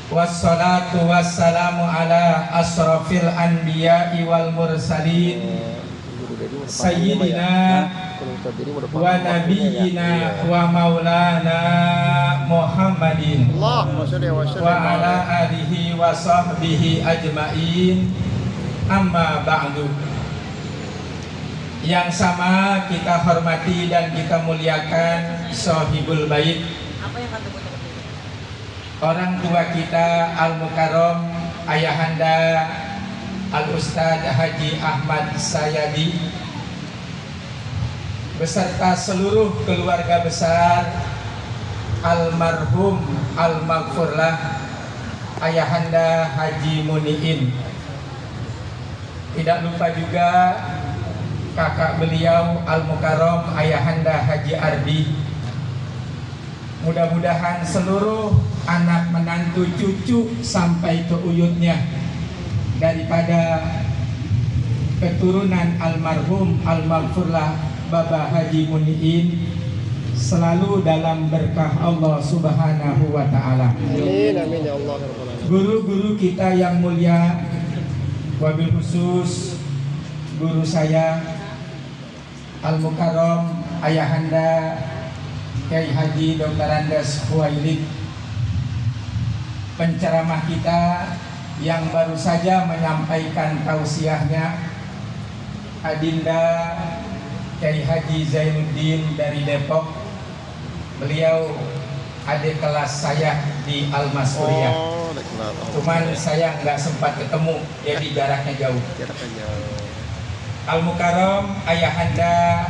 Wassalatu wassalamu ala asrafil anbiya'i wal mursalin Sayyidina wa nabiyyina wa maulana Muhammadin wa ala alihi wa sahbihi ajma'in. Amma ba'du. Yang sama kita hormati dan kita muliakan Sohibul Bait, orang tua kita Al-Mukarram Ayahanda Al-Ustadz Haji Ahmad Sayadi beserta seluruh keluarga besar almarhum Al-Maghfurlah Ayahanda Haji Muniin. Tidak lupa juga kakak beliau Al-Mukarram Ayahanda Haji Ardi. Mudah-mudahan seluruh anak menantu cucu sampai ke uyutnya daripada keturunan almarhum Al-Maghfurlah Baba Haji Muniin selalu dalam berkah Allah Subhanahu wa taala. Amin amin ya Allah. Guru-guru kita yang mulia, wabil khusus guru saya Al-Mukarram Ayahanda Kiai Haji Dr. Andes Huwailid, penceramah kita yang baru saja menyampaikan tausiahnya, Adinda Kiai Haji Zainuddin dari Depok. Beliau adik kelas saya di Al-Mas'uriyah. Cuman saya nggak sempat ketemu, jadi jaraknya jauh. Al-Mukarram Ayahanda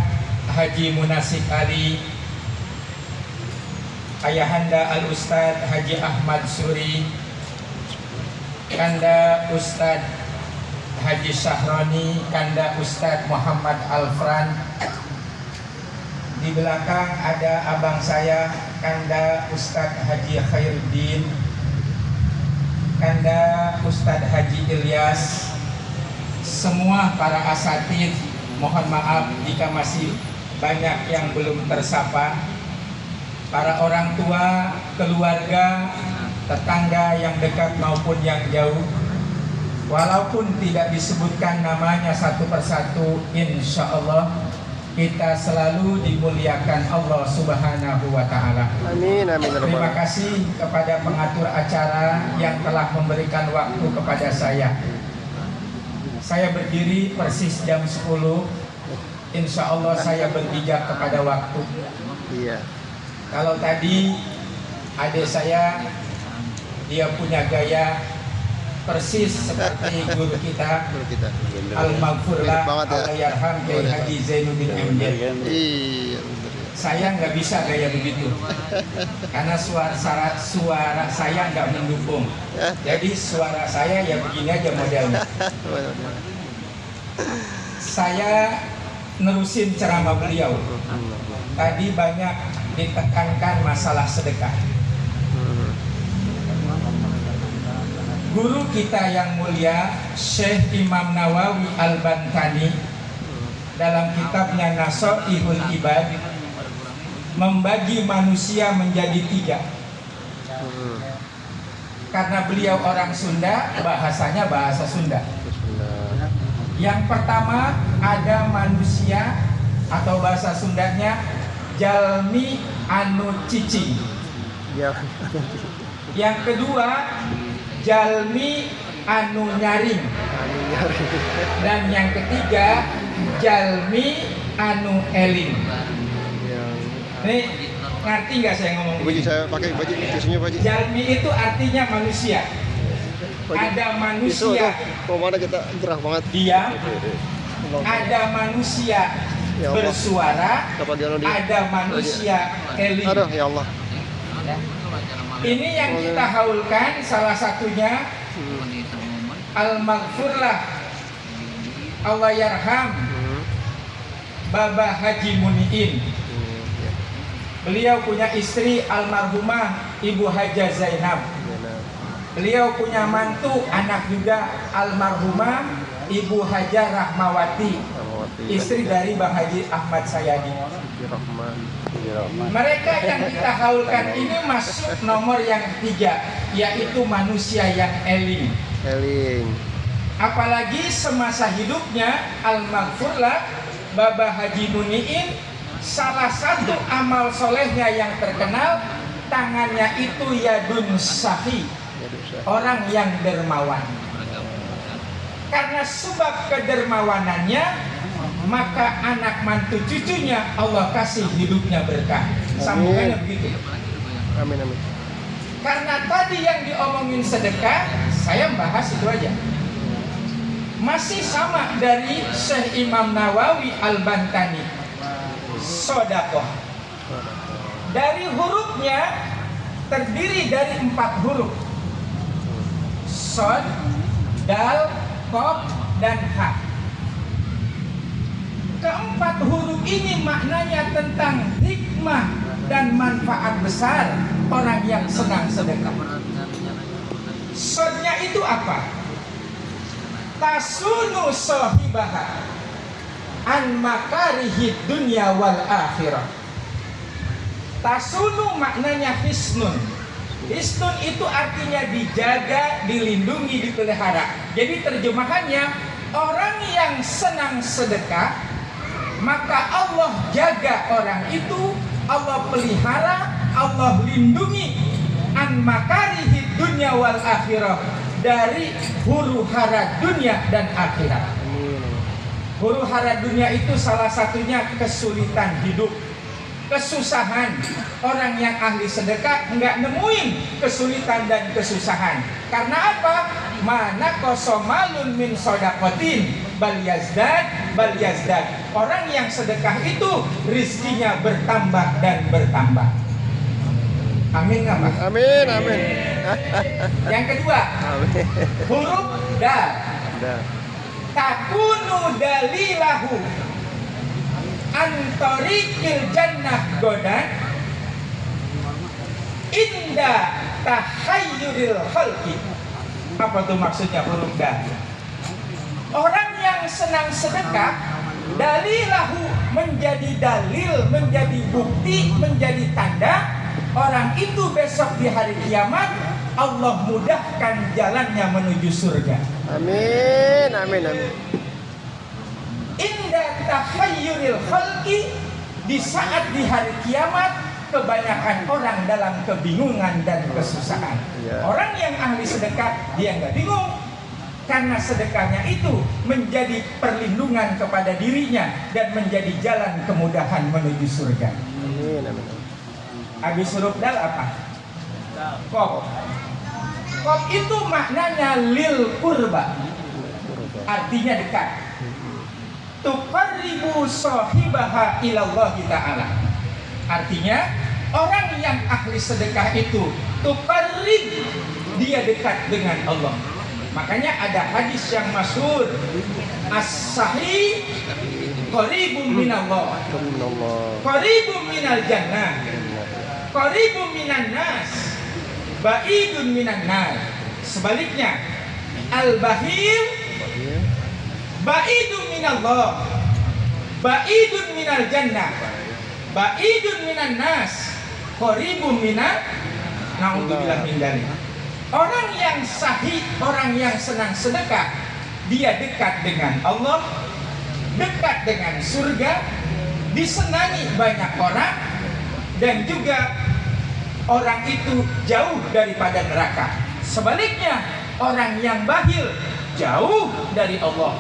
Haji Munasik Ali, Ayahanda Al-Ustadz Haji Ahmad Suri, Kanda Ustadz Haji Syahroni, Kanda Ustadz Muhammad Alfran. Di belakang ada abang saya, Kanda Ustadz Haji Khairuddin, Kanda Ustadz Haji Ilyas. Semua para asatidz, mohon maaf jika masih banyak yang belum tersapa. Para orang tua, keluarga, tetangga yang dekat maupun yang jauh, walaupun tidak disebutkan namanya satu persatu, insya Allah kita selalu dimuliakan Allah Subhanahu wa ta'ala. Amin amin. Terima kasih kepada pengatur acara yang telah memberikan waktu kepada saya. Saya berdiri persis jam 10. Insya Allah saya berpijak kepada waktu. Iya. Kalau tadi adik saya, dia punya gaya persis seperti guru kita Al-Maghfurlah Allahyarham Kiai Haji Zainuddin MD. Saya nggak bisa gaya begitu karena suara saya nggak mendukung. Jadi suara saya ya begini aja modelnya. Saya nerusin ceramah beliau. Tadi banyak ditekankan masalah sedekah. Guru kita yang mulia Syekh Imam Nawawi Al-Bantani dalam kitabnya Nasoihul Ibad membagi manusia menjadi 3. Karena beliau orang Sunda, bahasanya bahasa Sunda. Yang pertama ada manusia atau bahasa Sundanya jalmi anu cicing. Yang kedua jalmi anu nyaring. Dan yang ketiga jalmi anu eling. Nih, ngerti nggak saya ngomong? Baju saya pakai baju biasanya baju. Jalmi itu artinya manusia. Ada manusia. Mana kita gerah banget. Diam. Ada manusia bersuara. Ada manusia eling. Aduh ya Allah. Ini yang kita haulkan salah satunya Al-Maghfurlah Allahyarham Baba Haji Muniin. Beliau punya istri almarhumah Ibu Haja Zainab. Beliau punya mantu anak juga almarhumah Ibu Haja Rahmawati, istri dari Bang Haji Ahmad Sayadi. Mereka yang kita haulkan ini masuk nomor yang 3, yaitu manusia yang eling. Apalagi semasa hidupnya almarhumlah Bapak Haji Muniin, salah satu amal solehnya yang terkenal, tangannya itu yadun sahi, orang yang dermawan. Karena sebab kedermawanannya, maka anak mantu cucunya Allah kasih hidupnya berkah. Sambungannya begitu. Amin, amin. Karena tadi yang diomongin sedekah, saya bahas itu aja. Masih sama dari Syekh Imam Nawawi Al-Bantani, sodakoh. Dari hurufnya terdiri dari 4 huruf, sod, dal, qaf, dan ha. Keempat huruf ini maknanya tentang hikmah dan manfaat besar orang yang senang sedekah. Sodnya itu apa? Tasunu sohibaha an makarihid dunya wal akhirah. Tasunu maknanya hisnun. Hisnun itu artinya dijaga, dilindungi, dipelihara. Jadi terjemahannya, orang yang senang sedekah, maka Allah jaga orang itu, Allah pelihara, Allah lindungi an makarihid dunya wal akhirah, dari huru hara dunia dan akhirat. Huru hara dunia itu salah satunya kesulitan hidup, kesusahan. Orang yang ahli sedekah nggak nemuin kesulitan dan kesusahan. Karena apa? Mana kosomalun min sodakotin bal yazdad. Orang yang sedekah itu rizkinya bertambah dan bertambah. Amin nggak Pak? Amin, amin. Yang kedua, huruf dal. Takunu dalilahu antorikil jannah godan inda tahayyuril khalqi. Apa tuh maksudnya huruf dal? Orang yang senang sedekah, dalilahu menjadi dalil, menjadi bukti, menjadi tanda. Orang itu besok di hari kiamat Allah mudahkan jalannya menuju surga. Amin, amin, amin. Inda tahayyuril khalqi, di saat di hari kiamat kebanyakan orang dalam kebingungan dan kesusahan. Orang yang ahli sedekah dia nggak bingung, karena sedekahnya itu menjadi perlindungan kepada dirinya dan menjadi jalan kemudahan menuju surga. Amin, amin. Habis huruf dal apa? Qaf. Qaf itu maknanya lil qurba, artinya dekat. Tuqarribu sahibaha ilallah ta'ala. Artinya orang yang ahli sedekah itu tuqarrib, dia dekat dengan Allah. Makanya ada hadis yang masyhur, as-sahih qaribun minallah, qaribun minal jannah, qaribun minan nas, ba'idun minan nar. Sebaliknya, al-bahil ba'idun minallah, ba'idun minal jannah, ba'idun minan nas, qaribun minan. Na'udzubillah min dzalik. Orang yang sahih, orang yang senang sedekah, dia dekat dengan Allah, dekat dengan surga, disenangi banyak orang, dan juga orang itu jauh daripada neraka. Sebaliknya, orang yang bakhil jauh dari Allah,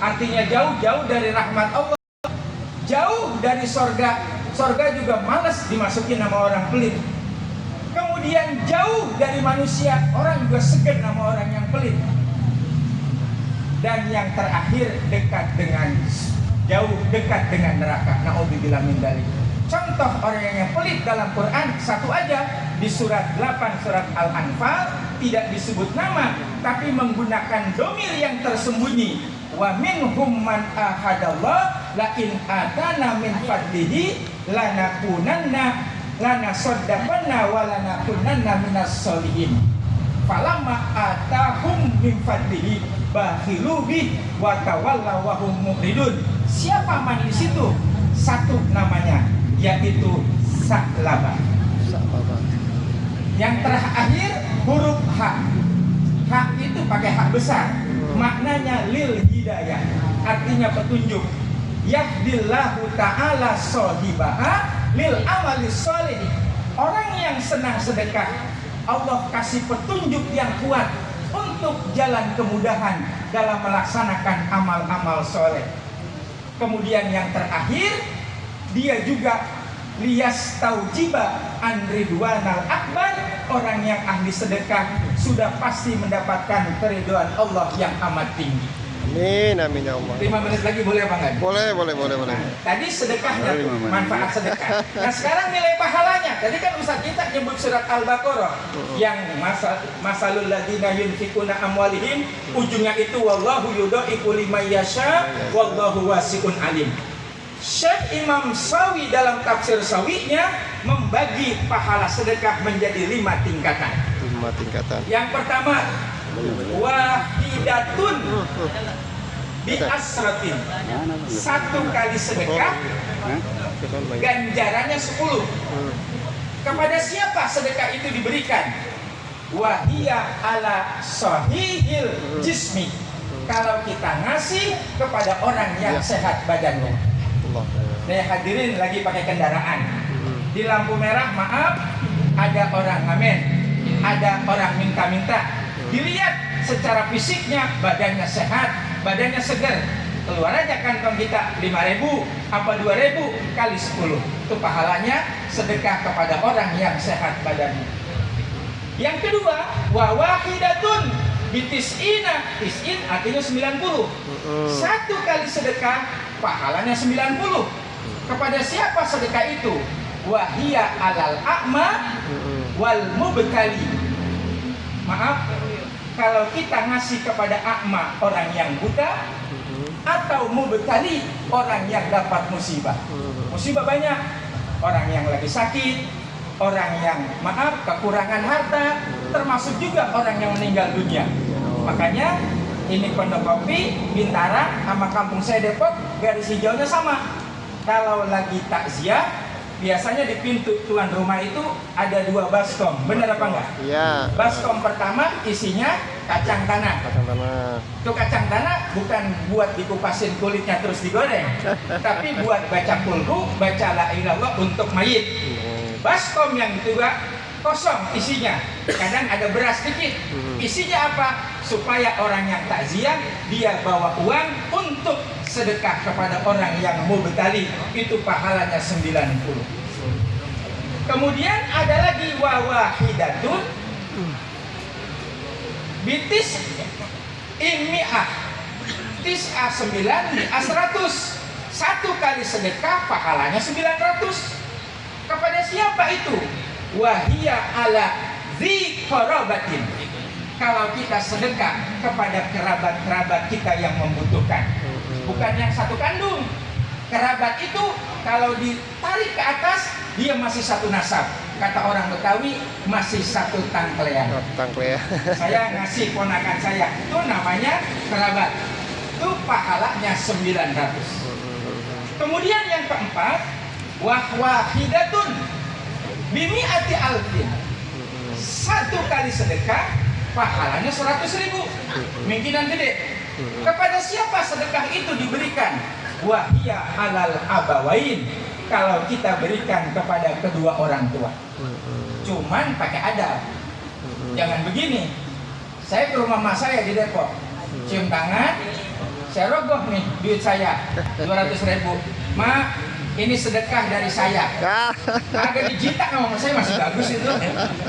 artinya jauh dari rahmat Allah, jauh dari sorga. Sorga juga malas dimasukin sama orang pelit. Kemudian jauh dari manusia, orang juga segan sama orang yang pelit. Dan yang terakhir, jauh dekat dengan neraka. Na'udzubillah min dzalik. Contoh orang yang pelit dalam Quran satu aja, di surat 8 surat Al-Anfal tidak disebut nama, tapi menggunakan domir yang tersembunyi. Wa minhum man ahadallah la in atana min fadlihi lanakunanna lanasaddaqanna wa lanakunanna minas solihin. Falamma atahum min fadlihi bakhilu bih wa tawallaw wa hum mu'ridun. Siapa man di situ? Satu namanya, yaitu Sa'labah. Sahabat. Yang terakhir huruf H. H itu pakai H besar. Maknanya lil hidayah, artinya petunjuk. Yahdillahu ta'ala sohibaha lil amali sholih. Orang yang senang sedekah, Allah kasih petunjuk yang kuat untuk jalan kemudahan dalam melaksanakan amal-amal soleh. Kemudian yang terakhir, dia juga liyas taujiba an ridwanal akbar. Orang yang ahli sedekah sudah pasti mendapatkan keridhaan Allah yang amat tinggi. Amin, amin ya Allah. 5 menit lagi boleh apa enggak? Boleh. Tadi sedekahnya tuh, manfaat sedekah. Nah sekarang nilai pahalanya. Tadi kan Ustaz kita nyebut surat Al-Baqarah yang masalul ladina yunfikuna amwalihim, ujungnya itu wallahu yudaifu liman yasha wallahu wasi'un alim. Syekh Imam Sawi dalam tafsir Sawinya membagi pahala sedekah menjadi 5 tingkatan. 5 tingkatan. Yang pertama, wahidatun bi asratin. 1 kali sedekah ganjarannya 10. Kepada siapa sedekah itu diberikan? Wahia ala sahihil jismi. Kalau kita ngasih kepada orang yang sehat badannya. Nih hadirin lagi pakai kendaraan. Di lampu merah, maaf, ada orang ngamen, ada orang minta-minta. Dilihat secara fisiknya badannya sehat, badannya segar. Keluar aja kantong kita 5.000 apa 2.000 kali 10. Itu pahalanya sedekah kepada orang yang sehat badannya. Yang kedua, wa wahidatun bitis'ina. Tis'in artinya 90. 1 kali sedekah pahalanya 90. Kepada siapa sedekah itu? Wahia alal a'ma wal mubtali. Maaf, kalau kita ngasih kepada a'ma, orang yang buta, atau mubtali, orang yang dapat musibah. Musibah banyak. Orang yang lagi sakit, orang yang maaf kekurangan harta, termasuk juga orang yang meninggal dunia. Makanya ini Pondok Kopi Bintara sama kampung saya Depok garis hijaunya sama. Kalau lagi takziah, biasanya di pintu tuan rumah itu ada 2 baskom. Benar apa enggak? Iya. Baskom pertama isinya kacang tanah. Kacang tanah. Itu kacang tanah bukan buat dikupasin kulitnya terus digoreng, tapi buat baca kulhu, baca la ilallah untuk mayit. Baskom yang kedua kosong isinya, kadang ada beras sedikit. Isinya apa? Supaya orang yang takziah dia bawa uang untuk sedekah kepada orang yang mubtali, itu pahalanya 90. Kemudian ada lagi wawahidatun bitis imi'ah. Tis'ah 9 mi'ah 100. 1 kali sedekah pahalanya 900. Kepada siapa itu? Wahia ala dzikarabatin. Kalau kita sedekah kepada kerabat-kerabat kita yang membutuhkan, bukan yang satu kandung. Kerabat itu kalau ditarik ke atas, dia masih satu nasab. Kata orang Betawi, masih satu tangklean. Tangklean. Saya ngasih ponakan saya, itu namanya kerabat. Itu pahalanya 900. Kemudian yang keempat, wahwahidatun bimi'ati alfin. 1 kali sedekah pahalanya 100.000. Mungkinan gede. Kepada siapa sedekah itu diberikan? Wahia alal abawain. Kalau kita berikan kepada kedua orang tua. Cuman pakai adab. Jangan begini. Saya ke rumah mak saya di Depok, cium tangan, saya rogoh nih duit saya 200.000. Ma, ini sedekah dari saya. Agak dijitak sama saya masih bagus itu.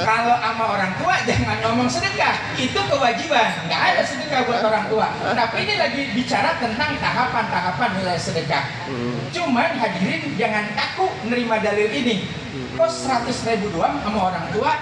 Kalau sama orang tua jangan ngomong sedekah, itu kewajiban. Nggak ada sedekah buat orang tua. Tapi ini lagi bicara tentang tahapan-tahapan nilai sedekah. Cuman hadirin jangan takut nerima dalil ini. Kok 100.000 doang sama orang tua?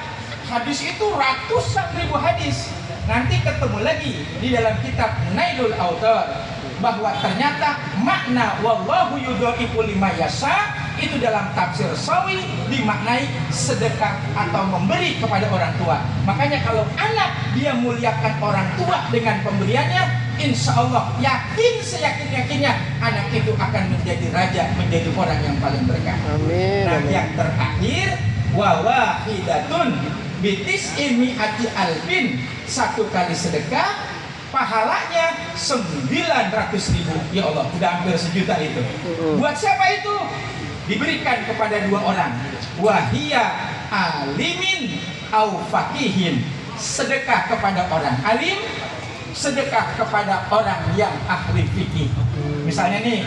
Hadis itu ratusan ribu hadis. Nanti ketemu lagi di dalam kitab Nailul Autar bahwa ternyata makna wallahu yudhaifu liman yasha itu dalam tafsir Sawi dimaknai sedekah atau memberi kepada orang tua. Makanya kalau anak dia muliakan orang tua dengan pemberiannya, insya Allah yakin seyakin-yakinnya anak itu akan menjadi raja, menjadi orang yang paling berkah. Amin. Nah, Amin. yang terakhir, wa wahidatun bitis imiati alfin, satu kali sedekah pahalanya 900.000. Ya Allah, udah hampir sejuta itu. Buat siapa itu? Diberikan kepada dua orang. Wahia alimin au faqihin, sedekah kepada orang alim, sedekah kepada orang yang ahli fikih. Misalnya nih,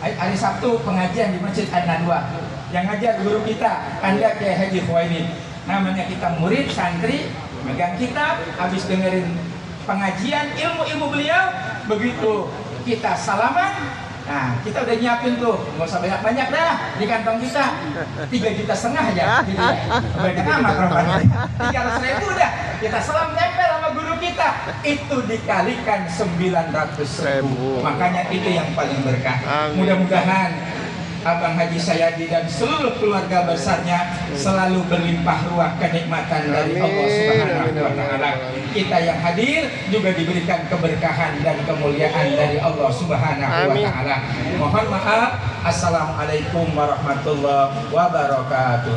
hari Sabtu pengajian di Masjid An-Nadwa, yang ngajar guru kita Anda Kiai Haji Khuwailid. Namanya kita murid santri, megang kitab, habis dengerin pengajian ilmu-ilmu beliau, begitu kita salaman. Nah, kita udah nyiapin tuh, nggak usah banyak-banyak dah di kantong kita, 3,5 juta aja, gitu ya. Banyak amat rupanya. 300.000 udah, kita salam tempel sama guru kita, itu dikalikan 900.000. Makanya itu yang paling berkah. Amin. Mudah-mudahan Abang Haji Sayadi dan seluruh keluarga besarnya selalu berlimpah ruah kenikmatan dari Allah Subhanahu wa Ta'ala. Kita yang hadir juga diberikan keberkahan dan kemuliaan dari Allah Subhanahu wa Ta'ala. Mohon maaf. Assalamualaikum warahmatullahi wabarakatuh.